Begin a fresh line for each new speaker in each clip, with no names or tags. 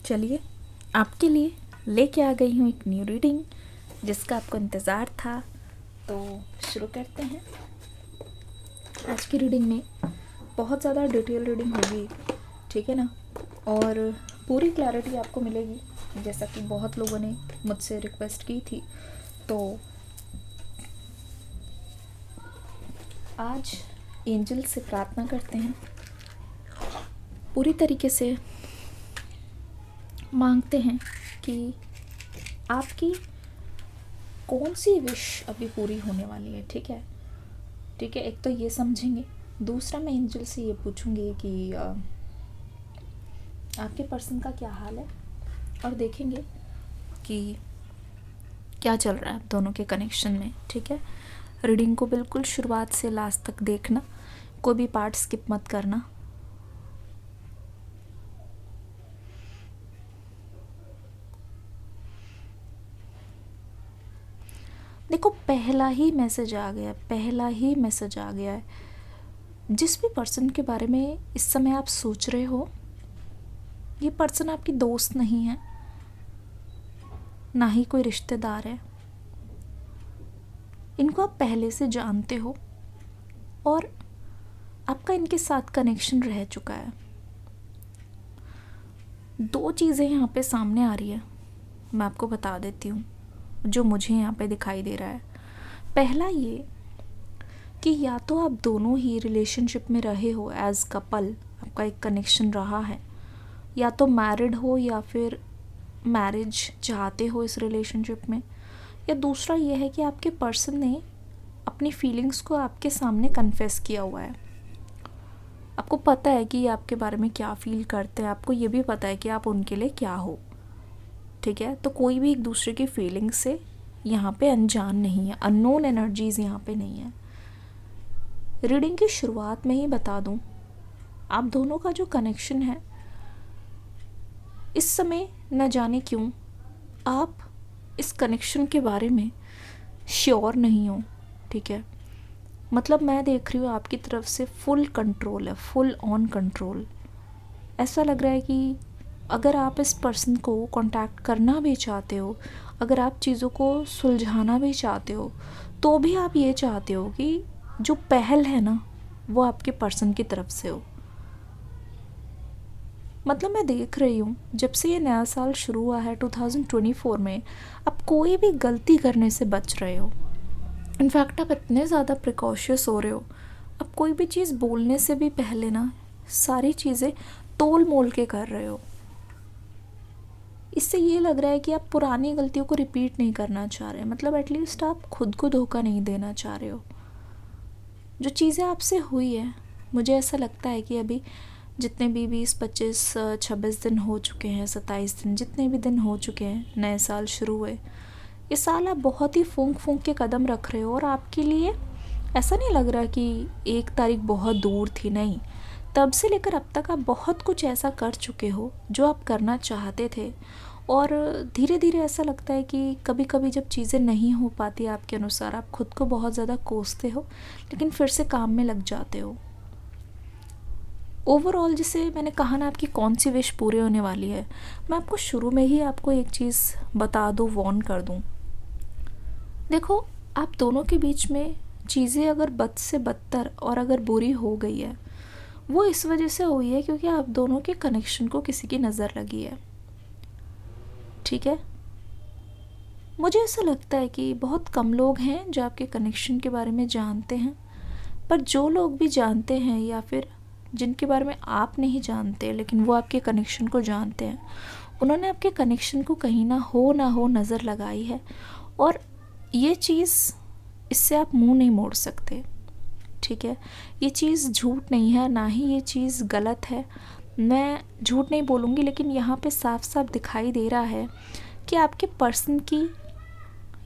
चलिए आपके लिए लेके आ गई हूँ एक न्यू रीडिंग जिसका आपको इंतज़ार था। तो शुरू करते हैं। आज की रीडिंग में बहुत ज़्यादा डिटेल रीडिंग होगी, ठीक है ना, और पूरी क्लैरिटी आपको मिलेगी जैसा कि बहुत लोगों ने मुझसे रिक्वेस्ट की थी। तो आज एंजल से प्रार्थना करते हैं, पूरी तरीके से मांगते हैं कि आपकी कौन सी विश अभी पूरी होने वाली है। ठीक है, ठीक है, एक तो ये समझेंगे। दूसरा मैं एंजल से ये पूछूंगी कि आपके पर्सन का क्या हाल है, और देखेंगे कि क्या चल रहा है आप दोनों के कनेक्शन में। ठीक है, रीडिंग को बिल्कुल शुरुआत से लास्ट तक देखना, कोई भी पार्ट स्किप मत करना। देखो, पहला ही मैसेज आ गया, पहला ही मैसेज आ गया है। जिस भी पर्सन के बारे में इस समय आप सोच रहे हो, ये पर्सन आपकी दोस्त नहीं है, ना ही कोई रिश्तेदार है। इनको आप पहले से जानते हो और आपका इनके साथ कनेक्शन रह चुका है। दो चीज़ें यहाँ पे सामने आ रही है, मैं आपको बता देती हूँ जो मुझे यहाँ पे दिखाई दे रहा है। पहला ये कि या तो आप दोनों ही रिलेशनशिप में रहे हो, एज कपल आपका एक कनेक्शन रहा है, या तो मैरिड हो या फिर मैरिज चाहते हो इस रिलेशनशिप में, या दूसरा ये है कि आपके पर्सन ने अपनी फीलिंग्स को आपके सामने कन्फेस किया हुआ है। आपको पता है कि ये आपके बारे में क्या फील करते हैं, आपको ये भी पता है कि आप उनके लिए क्या हो। ठीक है, तो कोई भी एक दूसरे की फीलिंग्स से यहाँ पे अनजान नहीं है, अननोन एनर्जीज यहाँ पे नहीं है। रीडिंग की शुरुआत में ही बता दूँ, आप दोनों का जो कनेक्शन है इस समय न जाने क्यों आप इस कनेक्शन के बारे में श्योर नहीं हो। ठीक है, मतलब मैं देख रही हूँ आपकी तरफ से फुल कंट्रोल है, फुल ऑन कंट्रोल। ऐसा लग रहा है कि अगर आप इस पर्सन को कांटेक्ट करना भी चाहते हो, अगर आप चीज़ों को सुलझाना भी चाहते हो, तो भी आप ये चाहते हो कि जो पहल है ना वो आपके पर्सन की तरफ से हो। मतलब मैं देख रही हूँ जब से ये नया साल शुरू हुआ है 2024 में, आप कोई भी गलती करने से बच रहे हो। इनफैक्ट आप इतने ज़्यादा प्रिकॉशियस हो रहे हो, अब कोई भी चीज़ बोलने से भी पहले ना सारी चीज़ें तोल मोल के कर रहे हो। इससे ये लग रहा है कि आप पुरानी गलतियों को रिपीट नहीं करना चाह रहे, मतलब एटलीस्ट आप खुद को धोखा नहीं देना चाह रहे हो। जो चीज़ें आपसे हुई है, मुझे ऐसा लगता है कि अभी जितने भी 20, 25, 26 दिन हो चुके हैं, 27 दिन, जितने भी दिन हो चुके हैं नए साल शुरू हुए, ये साल आप बहुत ही फूंक फूंक के कदम रख रहे हो। और आपके लिए ऐसा नहीं लग रहा कि 1 तारीख बहुत दूर थी, नहीं, तब से लेकर अब तक आप बहुत कुछ ऐसा कर चुके हो जो आप करना चाहते थे। और धीरे धीरे ऐसा लगता है कि कभी कभी जब चीज़ें नहीं हो पाती आपके अनुसार, आप खुद को बहुत ज़्यादा कोसते हो, लेकिन फिर से काम में लग जाते हो। ओवरऑल जैसे मैंने कहा ना, आपकी कौन सी विश पूरी होने वाली है, मैं आपको शुरू में ही आपको एक चीज़ बता दूँ, वॉर्न कर दूँ। देखो, आप दोनों के बीच में चीज़ें अगर बद से बदतर और अगर बुरी हो गई है, वो इस वजह से हुई है क्योंकि आप दोनों के कनेक्शन को किसी की नज़र लगी है। ठीक है, मुझे ऐसा लगता है कि बहुत कम लोग हैं जो आपके कनेक्शन के बारे में जानते हैं, पर जो लोग भी जानते हैं या फिर जिनके बारे में आप नहीं जानते लेकिन वो आपके कनेक्शन को जानते हैं, उन्होंने आपके कनेक्शन को कहीं ना हो नज़र लगाई है। और ये चीज़, इससे आप मुंह नहीं मोड़ सकते। ठीक है, ये चीज़ झूठ नहीं है, ना ही ये चीज़ गलत है, मैं झूठ नहीं बोलूँगी, लेकिन यहाँ पे साफ साफ दिखाई दे रहा है कि आपके पर्सन की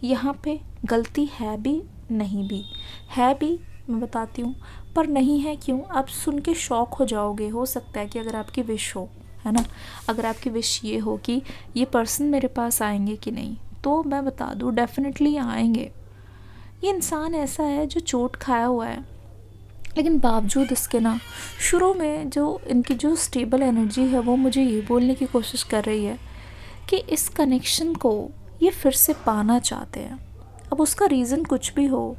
यहाँ पे गलती है भी, नहीं भी है भी, मैं बताती हूँ, पर नहीं है क्यों, आप सुन के शॉक हो जाओगे। हो सकता है कि अगर आपकी विश हो, है ना, अगर आपकी विश ये हो कि ये पर्सन मेरे पास आएंगे कि नहीं, तो मैं बता दूँ डेफिनेटली आएंगे। ये इंसान ऐसा है जो चोट खाया हुआ है, लेकिन बावजूद इसके ना शुरू में जो इनकी जो स्टेबल एनर्जी है वो मुझे ये बोलने की कोशिश कर रही है कि इस कनेक्शन को ये फिर से पाना चाहते हैं। अब उसका रीज़न कुछ भी हो,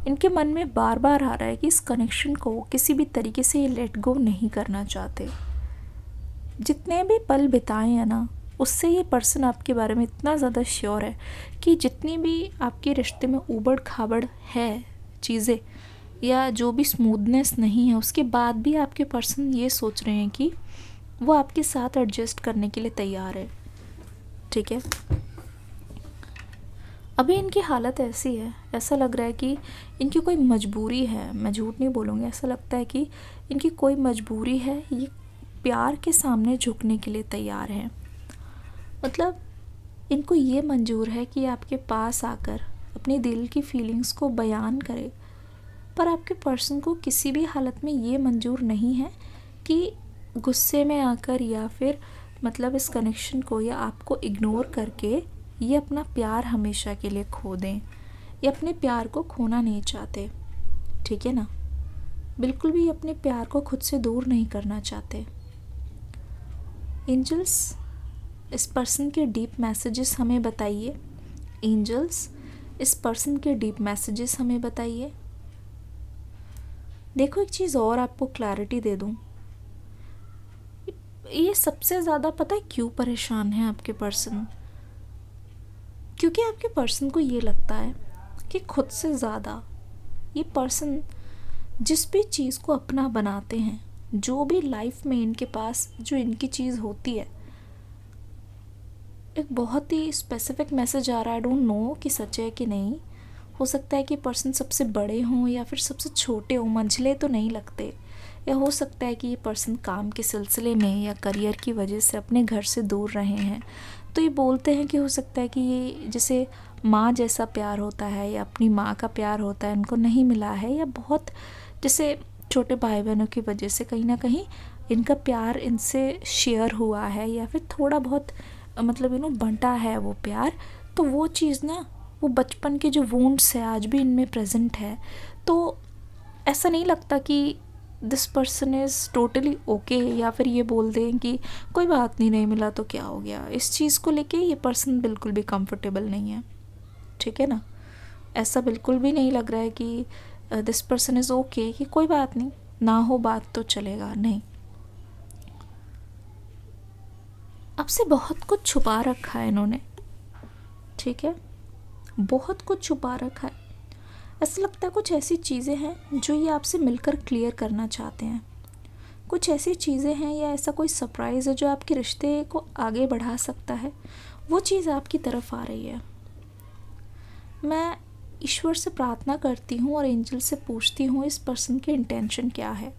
इनके मन में बार बार आ रहा है कि इस कनेक्शन को किसी भी तरीके से ये लेट गो नहीं करना चाहते। जितने भी पल बिताए हैं ना, उससे ये पर्सन आपके बारे में इतना ज़्यादा श्योर है कि जितनी भी आपके रिश्ते में ऊबड़ खाबड़ है चीज़ें या जो भी स्मूथनेस नहीं है, उसके बाद भी आपके पर्सन ये सोच रहे हैं कि वो आपके साथ एडजस्ट करने के लिए तैयार है। ठीक है, अभी इनकी हालत ऐसी है, ऐसा लग रहा है कि इनकी कोई मजबूरी है। मैं झूठ नहीं बोलूँगी, ऐसा लगता है कि इनकी कोई मजबूरी है, ये प्यार के सामने झुकने के लिए तैयार हैं। मतलब इनको ये मंजूर है कि आपके पास आकर अपने दिल की फीलिंग्स को बयान करे, पर आपके पर्सन को किसी भी हालत में ये मंजूर नहीं है कि गुस्से में आकर या फिर मतलब इस कनेक्शन को या आपको इग्नोर करके ये अपना प्यार हमेशा के लिए खो दें। ये अपने प्यार को खोना नहीं चाहते, ठीक है ना। बिल्कुल भी अपने प्यार को खुद से दूर नहीं करना चाहते। एंजल्स, इस पर्सन के डीप मैसेजेस हमें बताइए। एंजल्स, इस पर्सन के डीप मैसेजेस हमें बताइए। देखो एक चीज़ और आपको क्लैरिटी दे दूँ, ये सबसे ज़्यादा पता है क्यों परेशान है आपके पर्सन? क्योंकि आपके पर्सन को ये लगता है कि खुद से ज़्यादा ये पर्सन जिस भी चीज़ को अपना बनाते हैं, जो भी लाइफ में इनके पास जो इनकी चीज़ होती है, एक बहुत ही स्पेसिफिक मैसेज आ रहा है, आई डोंट नो कि सच है कि नहीं। हो सकता है कि पर्सन सबसे बड़े हों या फिर सबसे छोटे हों, मंझले तो नहीं लगते। या हो सकता है कि ये पर्सन काम के सिलसिले में या करियर की वजह से अपने घर से दूर रहे हैं, तो ये बोलते हैं कि हो सकता है कि ये जैसे माँ जैसा प्यार होता है या अपनी माँ का प्यार होता है उनको नहीं मिला है, या बहुत जैसे छोटे भाई बहनों की वजह से कहीं ना कहीं इनका प्यार इनसे शेयर हुआ है या फिर थोड़ा बहुत मतलब बंटा है वो प्यार। तो वो चीज़ ना, वो बचपन के जो वुंड्स है आज भी इनमें प्रेजेंट है। तो ऐसा नहीं लगता कि this person is totally okay, या फिर ये बोल दें कि कोई बात नहीं मिला तो क्या हो गया। इस चीज़ को लेके ये पर्सन बिल्कुल भी कंफर्टेबल नहीं है, ठीक है ना। ऐसा बिल्कुल भी नहीं लग रहा है कि दिस पर्सन इज़ ओके कि कोई बात नहीं, ना हो बात तो चलेगा, नहीं। आपसे बहुत कुछ छुपा रखा है इन्होंने, ठीक है, बहुत कुछ छुपा रखा है। ऐसा लगता है कुछ ऐसी चीज़ें हैं जो ये आपसे मिलकर क्लियर करना चाहते हैं। कुछ ऐसी चीज़ें हैं या ऐसा कोई सरप्राइज़ है जो आपके रिश्ते को आगे बढ़ा सकता है, वो चीज़ आपकी तरफ आ रही है। मैं ईश्वर से प्रार्थना करती हूँ और एंजल से पूछती हूँ इस पर्सन की इंटेंशन क्या है।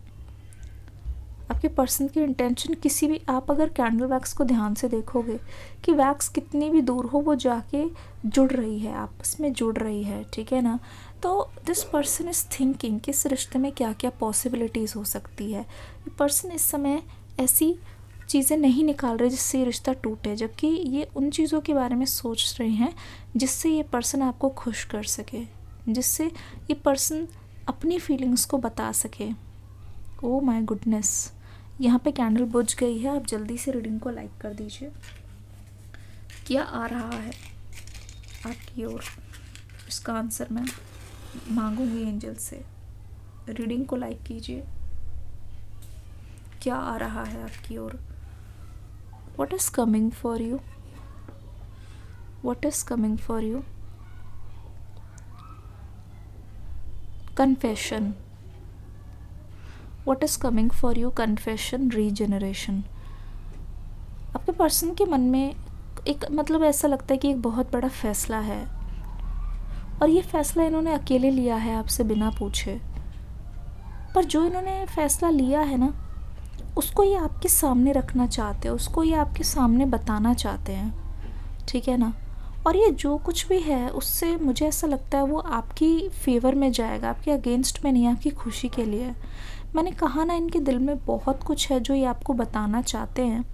आपके पर्सन की इंटेंशन किसी भी, आप अगर कैंडल वैक्स को ध्यान से देखोगे कि वैक्स कितनी भी दूर हो वो जाके जुड़ रही है, आपस में जुड़ रही है, ठीक है ना। तो दिस पर्सन इज़ थिंकिंग कि इस रिश्ते में क्या क्या पॉसिबिलिटीज़ हो सकती है। ये पर्सन इस समय ऐसी चीज़ें नहीं निकाल रहे जिससे ये रिश्ता टूटे, जबकि ये उन चीज़ों के बारे में सोच रहे हैं जिससे ये पर्सन आपको खुश कर सके, जिससे ये पर्सन अपनी फीलिंग्स को बता सके। ओह माय गुडनेस, यहाँ पे कैंडल बुझ गई है। आप जल्दी से रीडिंग को लाइक कर दीजिए। क्या आ रहा है आपकी ओर, इसका आंसर मैं मांगूंगी एंजल से। रीडिंग को लाइक कीजिए। क्या आ रहा है आपकी ओर? What is coming for you? What is coming for you? Confession. What is coming for you? Confession, regeneration. आपके पर्सन के मन में एक मतलब ऐसा लगता है कि एक बहुत बड़ा फैसला है, और ये फैसला इन्होंने अकेले लिया है आपसे बिना पूछे। पर जो इन्होंने फैसला लिया है ना, उसको ये आपके सामने रखना चाहते हैं, उसको ये आपके सामने बताना चाहते हैं, ठीक है ना। और ये जो कुछ भी है उससे मुझे ऐसा लगता है वो आपकी फेवर में जाएगा, आपके अगेंस्ट में नहीं, आपकी खुशी के लिए। मैंने कहा ना, इनके दिल में बहुत कुछ है जो ये आपको बताना चाहते हैं।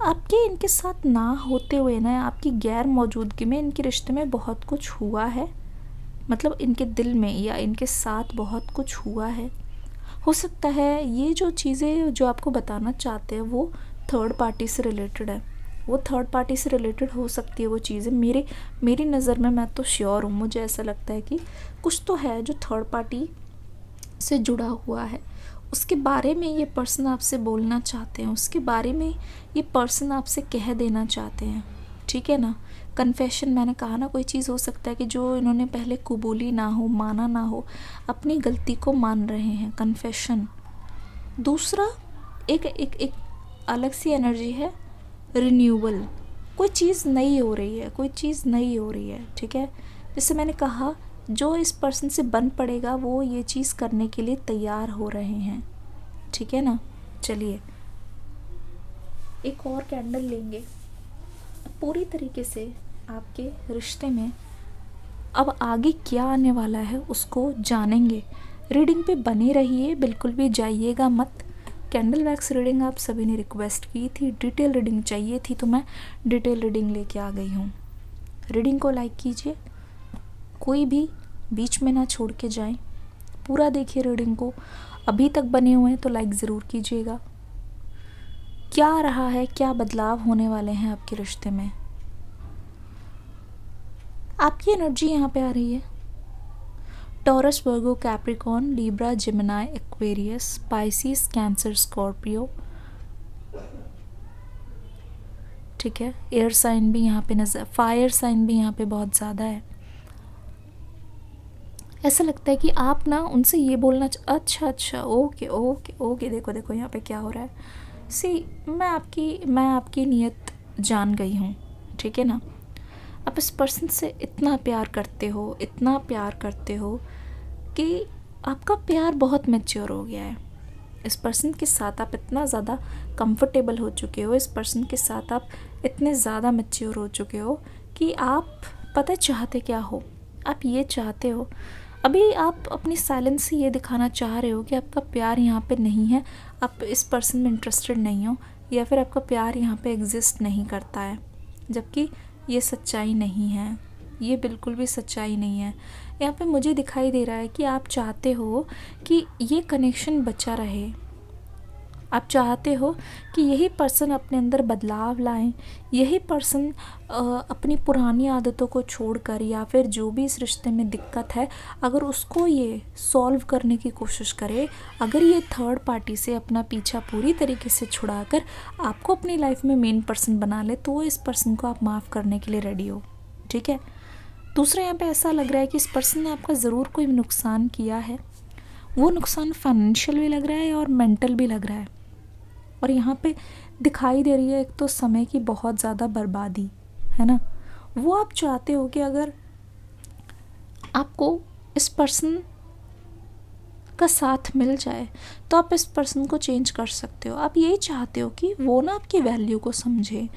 आपके इनके साथ ना होते हुए ना, आपकी गैर मौजूदगी में इनके रिश्ते में बहुत कुछ हुआ है। मतलब इनके दिल में या इनके साथ बहुत कुछ हुआ है। हो सकता है ये जो चीज़ें जो आपको बताना चाहते हैं वो थर्ड पार्टी से रिलेटेड है, वो थर्ड पार्टी से रिलेटेड हो सकती है वो चीज़ें। मेरी नज़र में मैं तो श्योर हूँ, मुझे ऐसा लगता है कि कुछ तो है जो थर्ड पार्टी से जुड़ा हुआ है। उसके बारे में ये पर्सन आपसे बोलना चाहते हैं, उसके बारे में ये पर्सन आपसे कह देना चाहते हैं, ठीक है ना। कन्फेशन, मैंने कहा ना, कोई चीज़ हो सकता है कि जो इन्होंने पहले कबूली ना हो, माना ना हो, अपनी गलती को मान रहे हैं, कन्फेशन। दूसरा एक एक एक अलग सी एनर्जी है, रिन्यूअल। कोई चीज़ नई हो रही है, कोई चीज़ नई हो रही है, ठीक है। जैसे मैंने कहा, जो इस पर्सन से बन पड़ेगा वो ये चीज़ करने के लिए तैयार हो रहे हैं, ठीक है ना। चलिए एक और कैंडल लेंगे, पूरी तरीके से आपके रिश्ते में अब आगे क्या आने वाला है उसको जानेंगे। रीडिंग पे बने रहिए, बिल्कुल भी जाइएगा मत। कैंडल वैक्स रीडिंग आप सभी ने रिक्वेस्ट की थी, डिटेल रीडिंग चाहिए थी, तो मैं डिटेल रीडिंग लेके आ गई हूँ। रीडिंग को लाइक कीजिए, कोई भी बीच में ना छोड़ के जाएं, पूरा देखिए रीडिंग को। अभी तक बने हुए हैं तो लाइक ज़रूर कीजिएगा। क्या आ रहा है, क्या बदलाव होने वाले हैं आपके रिश्ते में। आपकी एनर्जी यहाँ पे आ रही है, Taurus, Virgo, Capricorn, Libra, Gemini, Aquarius, Pisces, Cancer, Scorpio, ठीक है। एयर साइन भी यहाँ पे नजर, फायर साइन भी यहाँ पे बहुत ज़्यादा है। ऐसा लगता है कि आप ना उनसे ये बोलना अच्छा अच्छा, ओके ओके ओके, देखो देखो यहाँ पे क्या हो रहा है। सी, मैं आपकी नीयत जान गई हूँ, ठीक है ना। आप इस पर्सन से इतना प्यार करते हो, इतना प्यार करते हो कि आपका प्यार बहुत मैच्योर हो गया है। इस पर्सन के साथ आप इतना ज़्यादा कंफर्टेबल हो चुके हो, इस पर्सन के साथ आप इतने ज़्यादा मैच्योर हो चुके हो कि आप पता चाहते क्या हो, आप ये चाहते हो। अभी आप अपनी साइलेंस से ये दिखाना चाह रहे हो कि आपका प्यार यहाँ पे नहीं है, आप इस पर्सन में इंटरेस्टेड नहीं हो, या फिर आपका प्यार यहाँ पे एग्जिस्ट नहीं करता है, जबकि ये सच्चाई नहीं है, ये बिल्कुल भी सच्चाई नहीं है। यहाँ पे मुझे दिखाई दे रहा है कि आप चाहते हो कि ये कनेक्शन बचा रहे, आप चाहते हो कि यही पर्सन अपने अंदर बदलाव लाएं, यही पर्सन अपनी पुरानी आदतों को छोड़कर या फिर जो भी इस रिश्ते में दिक्कत है अगर उसको ये सॉल्व करने की कोशिश करे, अगर ये थर्ड पार्टी से अपना पीछा पूरी तरीके से छुड़ाकर आपको अपनी लाइफ में मेन पर्सन बना ले, तो इस पर्सन को आप माफ़ करने के लिए रेडी हो, ठीक है। दूसरा, यहाँ पे ऐसा लग रहा है कि इस पर्सन ने आपका ज़रूर कोई नुकसान किया है, वो नुकसान फाइनेंशियल भी लग रहा है और मेंटल भी लग रहा है। और यहाँ पे दिखाई दे रही है एक तो समय की बहुत ज़्यादा बर्बादी, है ना। वो आप चाहते हो कि अगर आपको इस पर्सन का साथ मिल जाए तो आप इस पर्सन को चेंज कर सकते हो। आप यही चाहते हो कि वो ना आपकी वैल्यू को समझे,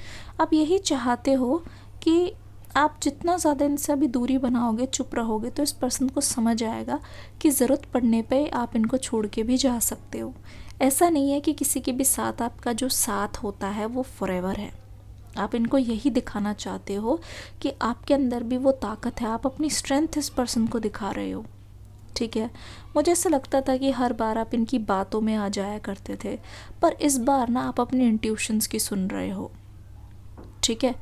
आप यही चाहते हो कि आप जितना ज़्यादा इनसे अभी दूरी बनाओगे, चुप रहोगे, तो इस पर्सन को समझ आएगा कि ज़रूरत पड़ने पे आप इनको छोड़ के भी जा सकते हो। ऐसा नहीं है कि किसी के भी साथ आपका जो साथ होता है वो फॉरएवर है। आप इनको यही दिखाना चाहते हो कि आपके अंदर भी वो ताकत है, आप अपनी स्ट्रेंथ इस पर्सन को दिखा रहे हो, ठीक है। मुझे ऐसा लगता था कि हर बार आप इनकी बातों में आ जाया करते थे, पर इस बार ना आप अपने इंट्यूशंस की सुन रहे हो, ठीक है।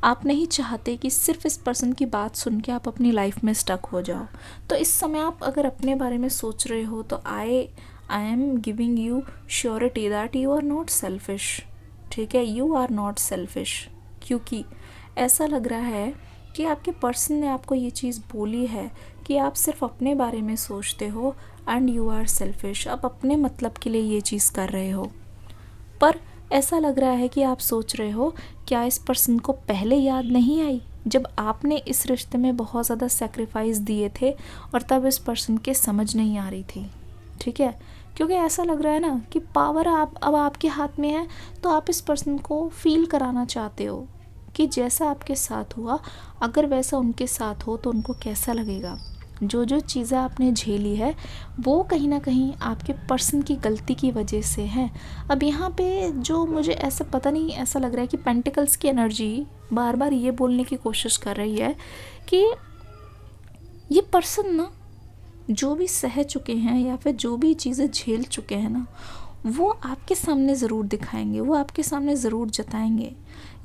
आप नहीं चाहते कि सिर्फ इस पर्सन की बात सुन के आप अपनी लाइफ में स्टक हो जाओ। तो इस समय आप अगर अपने बारे में सोच रहे हो तो I am giving you surety that you are not selfish, ठीक है, यू आर नॉट सेल्फिश। क्योंकि ऐसा लग रहा है कि आपके पर्सन ने आपको ये चीज़ बोली है कि आप सिर्फ अपने बारे में सोचते हो एंड यू आर सेल्फिश, आप अपने मतलब के लिए ये चीज़ कर रहे हो। पर ऐसा लग रहा है कि आप सोच रहे हो, क्या इस पर्सन को पहले याद नहीं आई जब आपने इस रिश्ते में बहुत ज़्यादा सेक्रीफाइस दिए थे और तब इस पर्सन के समझ नहीं आ रही थी, ठीक है। क्योंकि ऐसा लग रहा है ना कि पावर अब आपके हाथ में है, तो आप इस पर्सन को फील कराना चाहते हो कि जैसा आपके साथ हुआ अगर वैसा उनके साथ हो तो उनको कैसा लगेगा। जो जो चीज़ें आपने झेली है वो कहीं ना कहीं आपके पर्सन की गलती की वजह से है। अब यहाँ पे जो मुझे ऐसा पता नहीं, ऐसा लग रहा है कि पेंटिकल्स की एनर्जी बार बार ये बोलने की कोशिश कर रही है कि ये पर्सन ना जो भी सह चुके हैं या फिर जो भी चीज़ें झेल चुके हैं ना, वो आपके सामने ज़रूर दिखाएंगे, वो आपके सामने ज़रूर जताएंगे,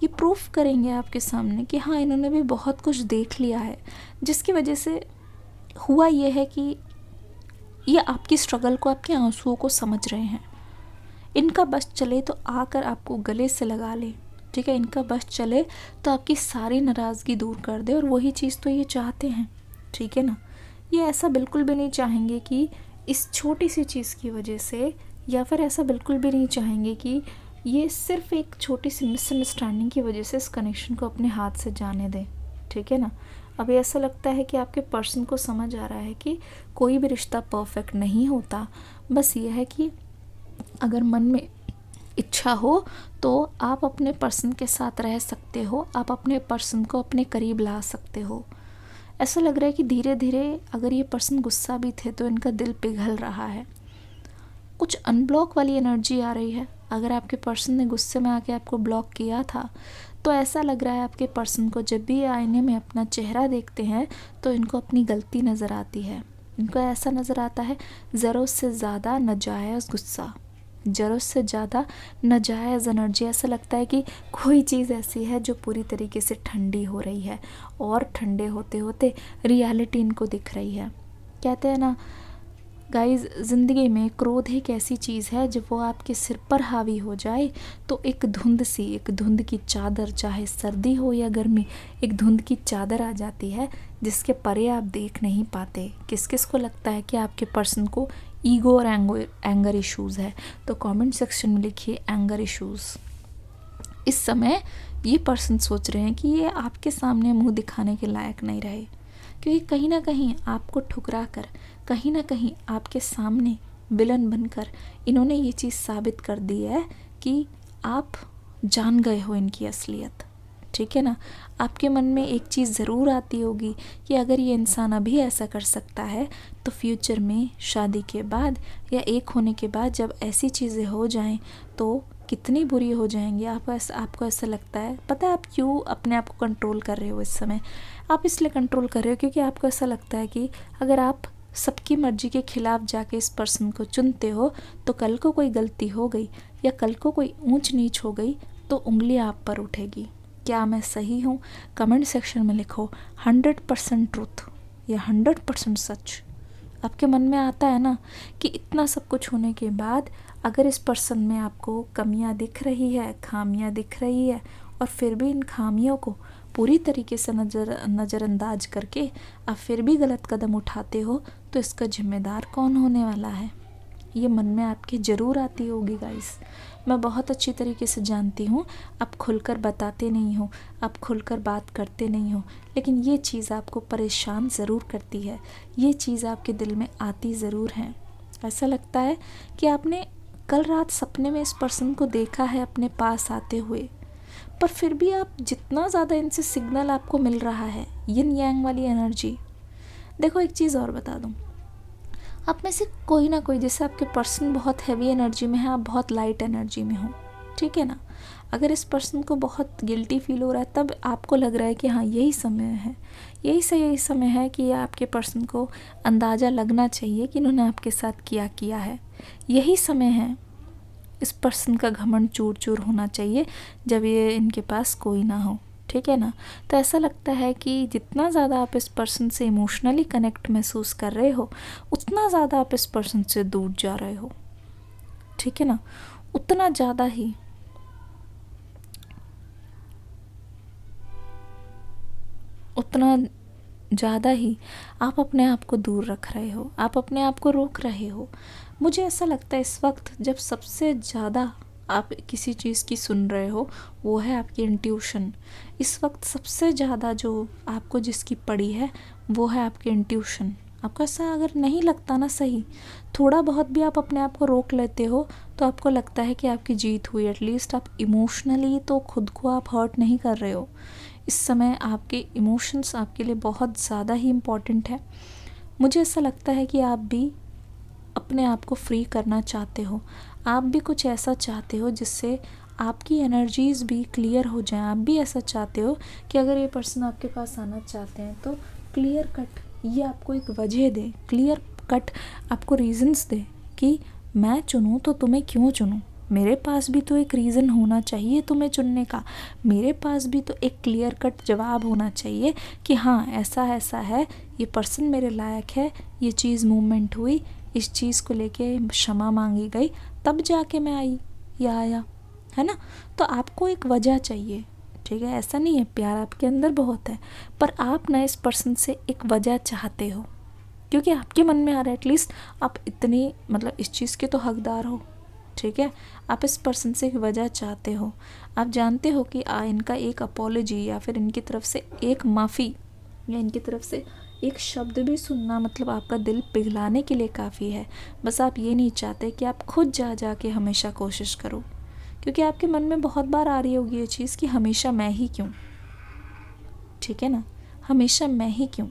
ये प्रूफ करेंगे आपके सामने कि हाँ इन्होंने भी बहुत कुछ देख लिया है, जिसकी वजह से हुआ ये है कि ये आपकी स्ट्रगल को, आपके आंसुओं को समझ रहे हैं। इनका बस चले तो आकर आपको गले से लगा ले, ठीक है, इनका बस चले तो आपकी सारी नाराज़गी दूर कर दे, और वही चीज़ तो ये चाहते हैं, ठीक है ना। ये ऐसा बिल्कुल भी नहीं चाहेंगे कि इस छोटी सी चीज़ की वजह से, या फिर ऐसा बिल्कुल भी नहीं चाहेंगे कि ये सिर्फ एक छोटी सी मिसअंडरस्टैंडिंग की वजह से इस कनेक्शन को अपने हाथ से जाने दें, ठीक है ना। अभी ऐसा लगता है कि आपके पर्सन को समझ आ रहा है कि कोई भी रिश्ता परफेक्ट नहीं होता, बस ये है कि अगर मन में इच्छा हो तो आप अपने पर्सन के साथ रह सकते हो, आप अपने पर्सन को अपने करीब ला सकते हो। ऐसा लग रहा है कि धीरे धीरे अगर ये पर्सन गुस्सा भी थे तो इनका दिल पिघल रहा है, कुछ अनब्लॉक वाली एनर्जी आ रही है। अगर आपके पर्सन ने गुस्से में आके आपको ब्लॉक किया था तो ऐसा लग रहा है आपके पर्सन को जब भी आईने में अपना चेहरा देखते हैं तो इनको अपनी गलती नज़र आती है। इनको ऐसा नज़र आता है ज़रूरत से ज़्यादा नाजायज़ गुस्सा, ज़रूरत से ज़्यादा नाजायज़ एनर्जी। ऐसा लगता है कि कोई चीज़ ऐसी है जो पूरी तरीके से ठंडी हो रही है, और ठंडे होते होते रियलिटी इनको दिख रही है। कहते हैं ना गाइस, ज़िंदगी में क्रोध एक ऐसी चीज़ है जब वो आपके सिर पर हावी हो जाए तो एक धुंध की चादर, चाहे सर्दी हो या गर्मी, एक धुंध की चादर आ जाती है जिसके परे आप देख नहीं पाते। किस किस को लगता है कि आपके पर्सन को ईगो और एंगर इश्यूज़ है, तो कमेंट सेक्शन में लिखिए एंगर इश्यूज़। इस समय ये पर्सन सोच रहे हैं कि ये आपके सामने मुंह दिखाने के लायक नहीं रहे, क्योंकि कहीं ना कहीं आपको ठुकरा कर, कहीं ना कहीं आपके सामने विलन बनकर इन्होंने ये चीज़ साबित कर दी है कि आप जान गए हो इनकी असलियत, ठीक है ना। आपके मन में एक चीज़ ज़रूर आती होगी कि अगर ये इंसान अभी ऐसा कर सकता है तो फ्यूचर में शादी के बाद या एक होने के बाद जब ऐसी चीज़ें हो जाएं तो कितनी बुरी हो जाएंगी। आपको ऐसा लगता है, पता है आप क्यों अपने आप को कंट्रोल कर रहे हो इस समय? आप इसलिए कंट्रोल कर रहे हो क्योंकि आपको ऐसा लगता है कि अगर आप सबकी मर्जी के खिलाफ जाके इस पर्सन को चुनते हो तो कल को कोई गलती हो गई या कल को कोई ऊंच नीच हो गई तो उंगली आप पर उठेगी। क्या मैं सही हूँ? कमेंट सेक्शन में लिखो 100% ट्रूथ या 100% सच। आपके मन में आता है ना कि इतना सब कुछ होने के बाद अगर इस पर्सन में आपको कमियां दिख रही है, खामियां दिख रही है, और फिर भी इन खामियों को पूरी तरीके से नज़रअंदाज करके आप फिर भी गलत कदम उठाते हो तो इसका जिम्मेदार कौन होने वाला है? ये मन में आपके ज़रूर आती होगी गाइस। मैं बहुत अच्छी तरीके से जानती हूँ, आप खुलकर बताते नहीं हो, आप खुलकर बात करते नहीं हो, लेकिन ये चीज़ आपको परेशान ज़रूर करती है, ये चीज़ आपके दिल में आती ज़रूर है। ऐसा लगता है कि आपने कल रात सपने में इस पर्सन को देखा है अपने पास आते हुए, पर फिर भी आप जितना ज़्यादा इनसे सिग्नल आपको मिल रहा है, यिन यांग वाली एनर्जी। देखो एक चीज़ और बता दूँ, आप में से कोई ना कोई, जैसे आपके पर्सन बहुत हैवी एनर्जी में है, आप बहुत लाइट एनर्जी में हो, ठीक है ना। अगर इस पर्सन को बहुत गिल्टी फील हो रहा है तब आपको लग रहा है कि हाँ यही समय है, यही समय है कि आपके पर्सन को अंदाज़ा लगना चाहिए कि इन्होंने आपके साथ किया है। यही समय है इस पर्सन का घमंड चूर चूर होना चाहिए जब ये इनके पास कोई ना हो, ठीक है ना। तो ऐसा लगता है कि जितना ज़्यादा आप इस पर्सन से इमोशनली कनेक्ट महसूस कर रहे हो उतना ज़्यादा आप इस पर्सन से दूर जा रहे हो, ठीक है ना। उतना ज़्यादा ही आप अपने आप को दूर रख रहे हो, आप अपने आप को रोक रहे हो। मुझे ऐसा लगता है इस वक्त जब सबसे ज़्यादा आप किसी चीज़ की सुन रहे हो वो है आपकी इंट्यूशन। इस वक्त सबसे ज़्यादा जो आपको जिसकी पड़ी है वो है आपकी इंट्यूशन। आपको ऐसा अगर नहीं लगता ना सही, थोड़ा बहुत भी आप अपने आप को रोक लेते हो तो आपको लगता है कि आपकी जीत हुई। एटलीस्ट आप इमोशनली तो खुद को आप हर्ट नहीं कर रहे हो। इस समय आपके इमोशंस आपके लिए बहुत ज़्यादा ही इम्पॉर्टेंट है। मुझे ऐसा लगता है कि आप भी अपने आप को फ्री करना चाहते हो, आप भी कुछ ऐसा चाहते हो जिससे आपकी एनर्जीज़ भी क्लियर हो जाएं। आप भी ऐसा चाहते हो कि अगर ये पर्सन आपके पास आना चाहते हैं तो क्लियर कट ये आपको एक वजह दे, क्लियर कट आपको रीजंस दे कि मैं चुनूँ तो तुम्हें क्यों चुनूँ। मेरे पास भी तो एक रीज़न होना चाहिए तुम्हें चुनने का, मेरे पास भी तो एक क्लियर कट जवाब होना चाहिए कि हाँ ऐसा ऐसा है, ये पर्सन मेरे लायक है, ये चीज़ मूवमेंट हुई, इस चीज़ को लेके क्षमा मांगी गई, तब जाके मैं आई या आया, है ना। तो आपको एक वजह चाहिए, ठीक है। ऐसा नहीं है, प्यार आपके अंदर बहुत है, पर आप ना इस पर्सन से एक वजह चाहते हो, क्योंकि आपके मन में आ रहा है एटलीस्ट आप इतनी मतलब इस चीज़ के तो हकदार हो, ठीक है। आप इस पर्सन से एक वजह चाहते हो, आप जानते हो कि इनका एक अपॉलॉजी या फिर इनकी तरफ से एक माफ़ी या इनकी तरफ से एक शब्द भी सुनना मतलब आपका दिल पिघलाने के लिए काफ़ी है। बस आप ये नहीं चाहते कि आप खुद जा के हमेशा कोशिश करो, क्योंकि आपके मन में बहुत बार आ रही होगी ये चीज़ कि हमेशा मैं ही क्यों, ठीक है ना, हमेशा मैं ही क्यों।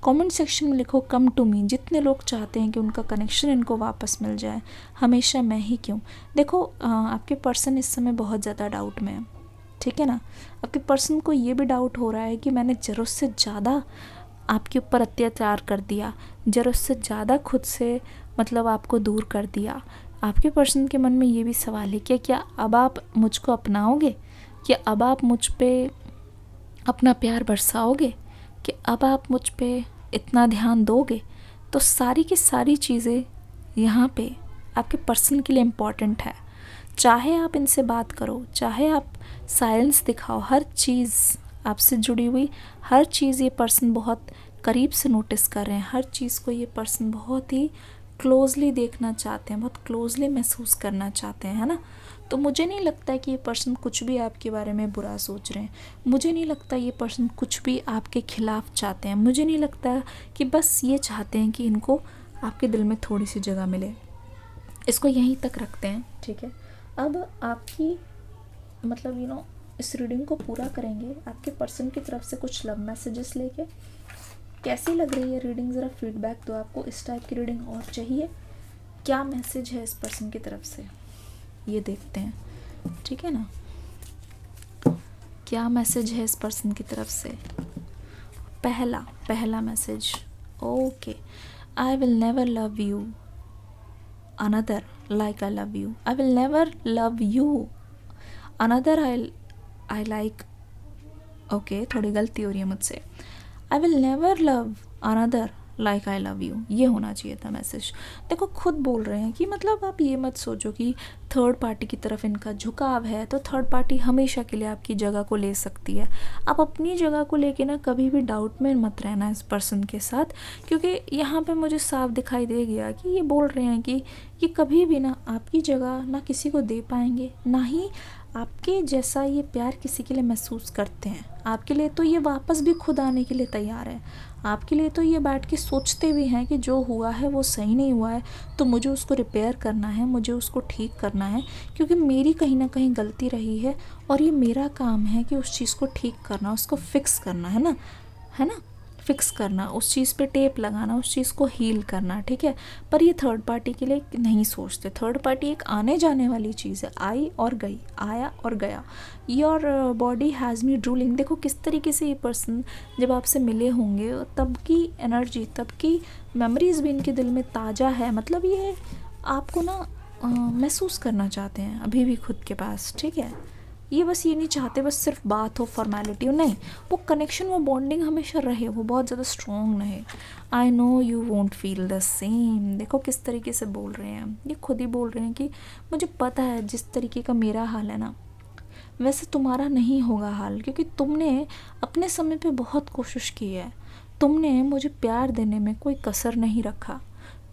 कमेंट सेक्शन में लिखो कम टू मी, जितने लोग चाहते हैं कि उनका कनेक्शन इनको वापस मिल जाए, हमेशा मैं ही क्यों। देखो आपके पर्सन इस समय बहुत ज़्यादा डाउट में है, ठीक है ना। आपके पर्सन को ये भी डाउट हो रहा है कि मैंने ज़रूरत से ज़्यादा आपके ऊपर अत्याचार कर दिया, ज़रूरत से ज़्यादा खुद से मतलब आपको दूर कर दिया। आपके पर्सन के मन में ये भी सवाल है कि क्या अब आप मुझको अपनाओगे, क्या अब आप मुझ पे अपना प्यार बरसाओगे, कि अब आप मुझ पे इतना ध्यान दोगे। तो सारी की सारी चीज़ें यहाँ पे आपके पर्सन के लिए इम्पॉर्टेंट है। चाहे आप इनसे बात करो, चाहे आप साइलेंस दिखाओ, हर चीज़ आपसे जुड़ी हुई, हर चीज़ ये पर्सन बहुत करीब से नोटिस कर रहे हैं, हर चीज़ को ये पर्सन बहुत ही क्लोजली देखना चाहते हैं, बहुत क्लोजली महसूस करना चाहते हैं, है ना। तो मुझे नहीं लगता है कि ये पर्सन कुछ भी आपके बारे में बुरा सोच रहे हैं, मुझे नहीं लगता ये पर्सन कुछ भी आपके खिलाफ़ चाहते हैं, मुझे नहीं लगता कि बस ये चाहते हैं कि इनको आपके दिल में थोड़ी सी जगह मिले। इसको यहीं तक रखते हैं, ठीक है। अब आपकी मतलब इस रीडिंग को पूरा करेंगे आपके पर्सन की तरफ से कुछ लव मैसेजेस लेके। कैसी लग रही है रीडिंग, ज़रा फीडबैक दो। आपको इस टाइप की रीडिंग और चाहिए, क्या मैसेज है इस पर्सन की तरफ से, ये देखते हैं, ठीक है ना। क्या मैसेज है इस पर्सन की तरफ से। पहला message, okay, I will never love you another like I love you, I will never love you another I like, okay थोड़ी गलती हो रही है मुझसे, I will never love another like I love you, ये होना चाहिए था मैसेज। देखो खुद बोल रहे हैं कि मतलब आप ये मत सोचो कि थर्ड पार्टी की तरफ इनका झुकाव है तो थर्ड पार्टी हमेशा के लिए आपकी जगह को ले सकती है। आप अपनी जगह को लेके ना कभी भी डाउट में मत रहना इस पर्सन के साथ, क्योंकि यहाँ पे मुझे साफ दिखाई दे गया कि ये बोल रहे हैं कि ये कभी भी ना आपकी जगह ना किसी को दे पाएंगे, ना ही आपके जैसा ये प्यार किसी के लिए महसूस करते हैं। आपके लिए तो ये वापस भी खुद आने के लिए तैयार है, आपके लिए तो ये बैठ के सोचते भी हैं कि जो हुआ है वो सही नहीं हुआ है, तो मुझे उसको रिपेयर करना है, मुझे उसको ठीक करना है, क्योंकि मेरी कहीं ना कहीं गलती रही है और ये मेरा काम है कि उस चीज़ को ठीक करना, उसको फिक्स करना, है ना, फिक्स करना, उस चीज़ पे टेप लगाना, उस चीज़ को हील करना, ठीक है। पर ये थर्ड पार्टी के लिए नहीं सोचते। थर्ड पार्टी एक आने जाने वाली चीज़ है, आई और गई, आया और गया। Your body has me drooling. देखो किस तरीके से ये पर्सन जब आपसे मिले होंगे तब की एनर्जी, तब की मेमोरीज़ भी इनके दिल में ताज़ा है, मतलब ये आपको ना महसूस करना चाहते हैं अभी भी खुद के पास, ठीक है। ये बस ये नहीं चाहते बस सिर्फ बात हो, फॉर्मेलिटी हो, नहीं, वो कनेक्शन, वो बॉन्डिंग हमेशा रहे, वो बहुत ज़्यादा स्ट्रॉन्ग रहे। I know you won't feel the same. देखो किस तरीके से बोल रहे हैं, ये खुद ही बोल रहे हैं कि मुझे पता है जिस तरीके का मेरा हाल है ना वैसे तुम्हारा नहीं होगा हाल, क्योंकि तुमने अपने समय पे बहुत कोशिश की है, तुमने मुझे प्यार देने में कोई कसर नहीं रखा,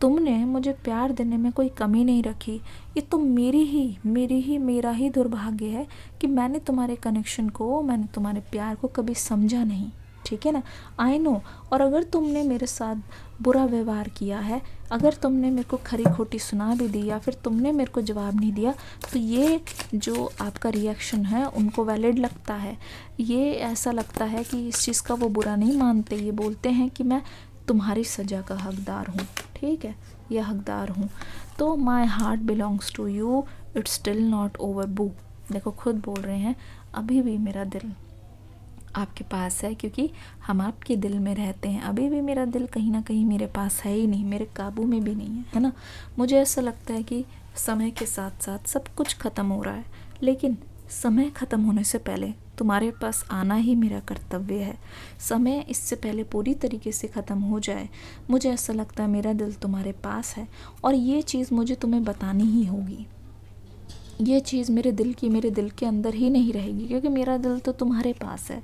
तुमने मुझे प्यार देने में कोई कमी नहीं रखी। ये तो मेरा ही दुर्भाग्य है कि मैंने तुम्हारे कनेक्शन को, मैंने तुम्हारे प्यार को कभी समझा नहीं, ठीक है ना। I know. और अगर तुमने मेरे साथ बुरा व्यवहार किया है, अगर तुमने मेरे को खरी खोटी सुना भी दी या फिर तुमने मेरे को जवाब नहीं दिया, तो ये जो आपका रिएक्शन है उनको वैलिड लगता है, ये ऐसा लगता है कि इस चीज़ का वो बुरा नहीं मानते, ये बोलते हैं कि मैं तुम्हारी सज़ा का हकदार हूँ, ठीक है, या हकदार हूँ। तो my heart belongs to you, it's still not over boo. देखो खुद बोल रहे हैं अभी भी मेरा दिल आपके पास है, क्योंकि हम आपके दिल में रहते हैं। अभी भी मेरा दिल कहीं ना कहीं मेरे पास है ही नहीं, मेरे काबू में भी नहीं है ना। मुझे ऐसा लगता है कि समय के साथ साथ सब कुछ ख़त्म हो रहा है, लेकिन समय ख़त्म होने से पहले तुम्हारे पास आना ही मेरा कर्तव्य है। समय इससे पहले पूरी तरीके से ख़त्म हो जाए, मुझे ऐसा लगता है मेरा दिल तुम्हारे पास है, और ये चीज़ मुझे तुम्हें बतानी ही होगी। ये चीज़ मेरे दिल के अंदर ही नहीं रहेगी, क्योंकि मेरा दिल तो तुम्हारे पास है।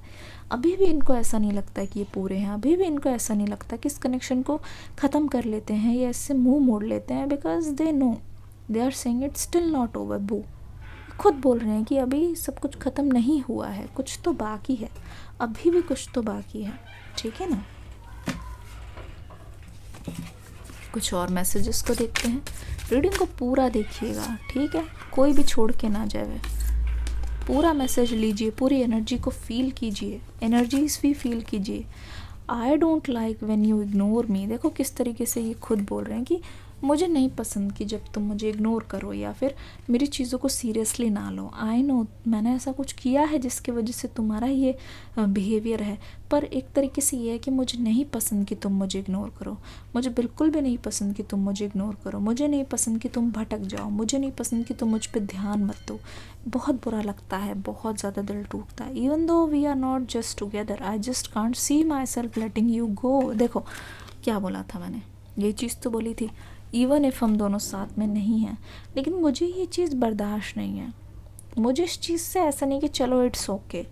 अभी भी इनको ऐसा नहीं लगता कि ये पूरे हैं, अभी भी इनको ऐसा नहीं लगता कि इस कनेक्शन को ख़त्म कर लेते हैं या इससे मुंह मोड़ लेते हैं, because they know, they are saying it's still not over boo. खुद बोल रहे हैं कि अभी सब कुछ ख़त्म नहीं हुआ है, कुछ तो बाकी है, अभी भी कुछ तो बाकी है, ठीक है ना। कुछ और मैसेजेस को देखते हैं। रीडिंग को पूरा देखिएगा, ठीक है, कोई भी छोड़ के ना जाए। पूरा मैसेज लीजिए, पूरी एनर्जी को फील कीजिए, एनर्जीज भी फील कीजिए। I don't like when you ignore me. देखो किस तरीके से ये खुद बोल रहे हैं कि मुझे नहीं पसंद कि जब तुम मुझे इग्नोर करो या फिर मेरी चीज़ों को सीरियसली ना लो। आई नो मैंने ऐसा कुछ किया है जिसकी वजह से तुम्हारा ये बिहेवियर है, पर एक तरीके से ये है कि मुझे नहीं पसंद कि तुम मुझे इग्नोर करो। मुझे बिल्कुल भी नहीं पसंद कि तुम मुझे इग्नोर करो। मुझे नहीं पसंद कि तुम भटक जाओ। मुझे नहीं पसंद कि तुम मुझ पर ध्यान मत दो। बहुत बुरा लगता है, बहुत ज़्यादा दिल टूटता है। Even though we are not just together, I just can't see my self letting you go. देखो क्या बोला था मैंने, ये चीज़ तो बोली थी, इवन इफ़ हम दोनों साथ में नहीं हैं, लेकिन मुझे ये चीज़ बर्दाश्त नहीं है। मुझे इस चीज़ से ऐसा नहीं कि चलो इट्स ओके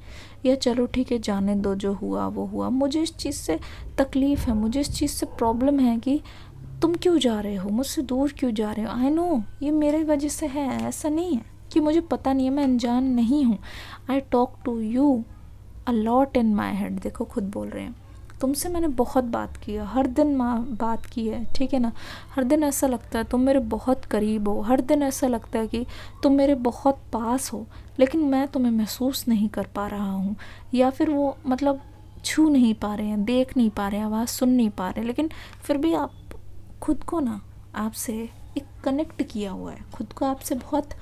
या चलो ठीक है जाने दो, जो हुआ वो हुआ। मुझे इस चीज़ से तकलीफ़ है, मुझे इस चीज़ से प्रॉब्लम है कि तुम क्यों जा रहे हो, मुझसे दूर क्यों जा रहे हो। आई नो ये मेरे वजह से है, ऐसा नहीं है कि मुझे पता नहीं है, मैं अनजान नहीं हूँ। I talk to you a lot in my head. देखो खुद बोल रहे हैं, तुमसे मैंने बहुत बात की है, हर दिन बात की है, ठीक है ना। हर दिन ऐसा लगता है तुम मेरे बहुत करीब हो, हर दिन ऐसा लगता है कि तुम मेरे बहुत पास हो, लेकिन मैं तुम्हें महसूस नहीं कर पा रहा हूँ, या फिर वो मतलब छू नहीं पा रहे हैं, देख नहीं पा रहे हैं, आवाज़ सुन नहीं पा रहे हैं, लेकिन फिर भी आप खुद को ना आपसे एक कनेक्ट किया हुआ है, खुद को आपसे बहुत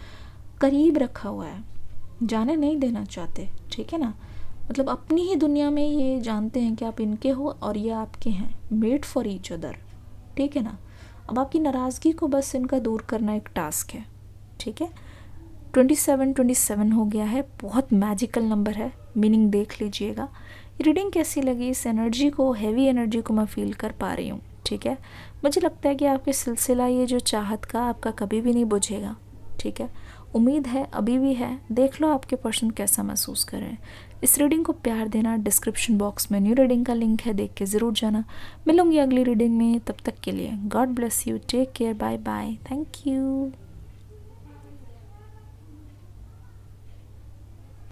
करीब रखा हुआ है, जाने नहीं देना चाहते, ठीक है ना। मतलब अपनी ही दुनिया में ये जानते हैं कि आप इनके हो और ये आपके हैं, मेड फॉर ईच अदर, ठीक है ना। अब आपकी नाराज़गी को बस इनका दूर करना एक टास्क है, ठीक है। 27 हो गया है, बहुत मैजिकल नंबर है, मीनिंग देख लीजिएगा। रीडिंग कैसी लगी, इस एनर्जी को, हैवी एनर्जी को मैं फील कर पा रही हूँ, ठीक है। मुझे लगता है कि आपके सिलसिला ये जो चाहत का आपका कभी भी नहीं बुझेगा, ठीक है। उम्मीद है अभी भी है, देख लो आपके पर्सन कैसा महसूस कर रहे हैं। इस रीडिंग को प्यार देना। डिस्क्रिप्शन बॉक्स में न्यू रीडिंग का लिंक है, देख के ज़रूर जाना। मिलूंगी अगली रीडिंग में, तब तक के लिए god bless you, take care, bye bye, thank you.